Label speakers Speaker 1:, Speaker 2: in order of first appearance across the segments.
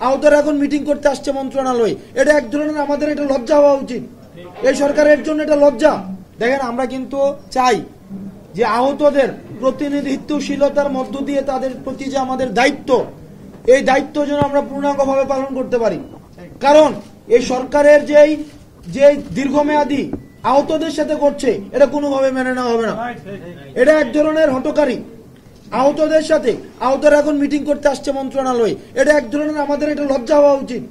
Speaker 1: আহতরা এখন মিটিং করতে আসছে মন্ত্রণালয়ে। এটা এক ধরনের আমাদের এটা লজ্জা হওয়া উচিত, এই সরকারের জন্য এটা লজ্জা। দেখেন, আমরা কিন্তু চাই যে আহতদের প্রতিনিধিত্বশীলতার মধ্য দিয়ে তাদের প্রতি যে আমাদের দায়িত্ব, এই দায়িত্ব যেন আমরা পূর্ণাঙ্গভাবে পালন করতে পারি। কারণ এই সরকারের যে দীর্ঘমেয়াদী আহতদের সাথে করছে, এটা কোনোভাবে মেনে নেওয়া হবে না। এটা এক ধরনের হঠকারী আহতদের সাথে। আহতরা এখন মিটিং করতে আসছে মন্ত্রণালয়ে। এটা এক ধরনের আমাদের এটা লজ্জা হওয়া উচিত,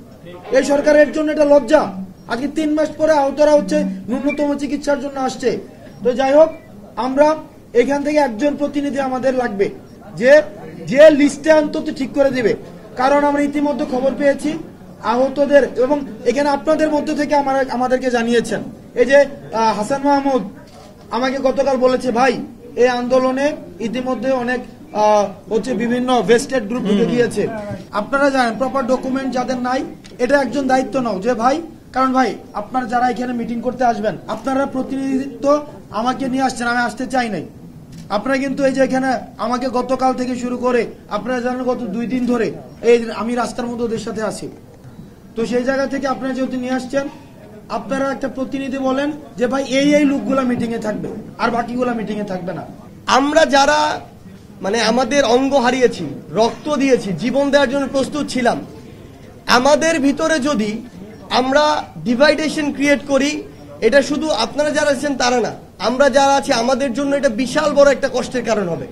Speaker 1: এই সরকারের জন্য এটা লজ্জা। আজকে 3 মাস পরে আহতরা হচ্ছে ন্যূনতম চিকিৎসার জন্য আসছে। তো যাই হোক, আমরা এখান থেকে একজন প্রতিনিধি আমাদের লাগবে যে লিস্টে অন্তত ঠিক করে দিবে। কারণ আমরা ইতিমধ্যে খবর পেয়েছি আহতদের, এবং এখানে আপনাদের মধ্যে থেকে আমাদেরকে জানিয়েছেন, এই যে হাসান মাহমুদ আমাকে গতকাল বলেছে, ভাই এই আন্দোলনে ইতিমধ্যে অনেক হচ্ছে বিভিন্ন ভেস্টেড গ্রুপ ঢুকে গিয়েছে। আপনারা জানেন প্রপার ডকুমেন্ট যাদের নাই, এটা একজন দায়িত্ব নাও যে ভাই, কারণ ভাই আপনারা যারা এখানে মিটিং করতে আসবেন, আপনারা প্রতিনিধিত্ব আমাকে নিয়ে আসছেন, আমি আসতে চাই নাই। আপনারা কিন্তু এই যে এখানে আমাকে গতকাল থেকে শুরু করে আপনারা জানেন গত 2 দিন ধরে এই আমি রাস্তার মধ্যে ওদের সাথে আছি। তো সেই জায়গা থেকে আপনারা যেহেতু নিয়ে আসছেন, আপনারা একটা প্রতিনিধি বলেন যে ভাই এই লোকগুলা মিটিং এ থাকবে, আর বাকিগুলা মিটিং এ থাকবে না।
Speaker 2: আমরা যারা আমাদের অঙ্গ হারিয়েছি, রক্ত দিয়েছি, জীবন দেওয়ার জন্য প্রস্তুত ছিলাম, আমাদের ভিতরে যদি আমরা ডিভাইডেশন ক্রিয়েট করি, এটা শুধু আপনারা যারা আছেন তারা না, আমরা যারা আছি আমাদের জন্য এটা বিশাল বড় একটা কষ্টের কারণ হবে।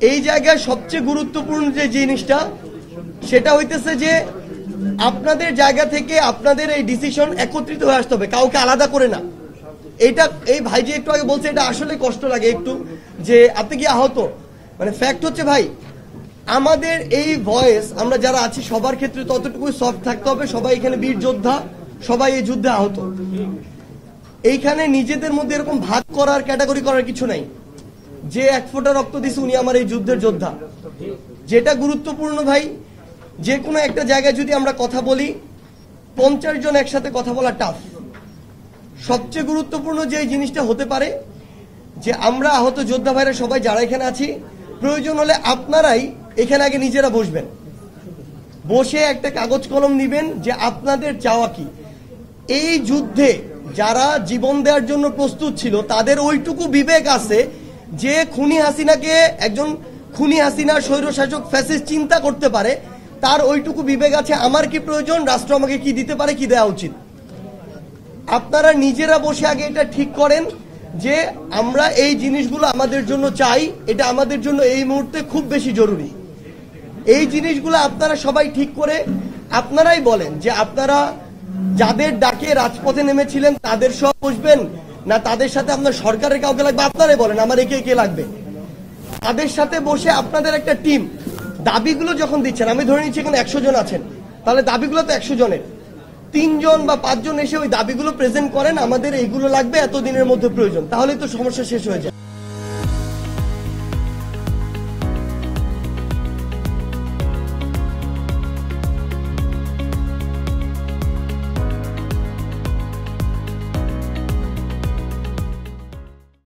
Speaker 2: এই জায়গায় সবচেয়ে গুরুত্বপূর্ণ যে জিনিসটা, সেটা হইতেছে যে আপনাদের জায়গা থেকে আপনাদের এই ডিসিশন একত্রিত হয়ে আসতে হবে, কাউকে আলাদা করে না। এইটা এই ভাই যে একটু আগে বলছে, এটা আসলে কষ্ট লাগে একটু, যে আপনি কি আহত, ফ্যাক্ট হচ্ছে ভাই আমাদের এই ভয়েস আমরা যারা আছি সবার ক্ষেত্রে ততটুকু সফট থাকতে হবে। সবাই এখানে বীর যোদ্ধা, সবাই এই যুদ্ধে আহত। এইখানে নিজেদের মধ্যে এরকম ভাগ করার, ক্যাটাগরি করার কিছু নাই। যে 1 ফোঁটা রক্ত দিছে উনি আমার এই যুদ্ধের যোদ্ধা। যেটা গুরুত্বপূর্ণ ভাই, যে কোনো একটা জায়গায় যদি আমরা কথা বলি, 50 জন একসাথে কথা বলা টাফ। সবচেয়ে গুরুত্বপূর্ণ যে জিনিসটা হতে পারে যে আমরা আহত যোদ্ধা ভাইরা সবাই যারা এখানে আছি, প্রয়োজন হলে আপনারাই এখানে আগে নিজেরা বসবেন, বসে একটা কাগজ কলম নিবেন যে আপনাদের চাওয়া কি। এই যুদ্ধে যারা জীবন দেওয়ার জন্য প্রস্তুত ছিল, তাদের ওইটুকু বিবেক আছে যে খুনি হাসিনাকে, একজন খুনি হাসিনা স্বৈরশাসক ফ্যাসিস্ট চিন্তা করতে পারে, তার ওইটুকু বিবেক আছে আমার কি প্রয়োজন, রাষ্ট্র আমাকে কি দিতে পারে, কি দেওয়া উচিত। আপনারা নিজেরা বসে আগে এটা ঠিক করেন যে আমরা এই জিনিসগুলো আমাদের জন্য চাই, এটা আমাদের জন্য এই মুহূর্তে খুব বেশি জরুরি। এই জিনিসগুলো আপনারা সবাই ঠিক করে আপনারাই বলেন যে আপনারা যাদের ডাকে রাজপথে নেমেছিলেন তাদের সব বসবেন, না তাদের সাথে আপনার সরকারের কাউকে লাগবে, আপনারাই বলেন আমার একে লাগবে। তাদের সাথে বসে আপনাদের একটা টিম, দাবিগুলো যখন দিচ্ছেন, আমি ধরে নিচ্ছি এখানে 100 জন আছেন, তাহলে দাবিগুলো তো 100 জনের, 3 জন বা 5 জন এসে ওই দাবিগুলো প্রেজেন্ট করেন, আমাদের এইগুলো লাগবে, এত দিনের মধ্যে প্রয়োজন, তাহলে তো সমস্যা শেষ হয়ে যায়।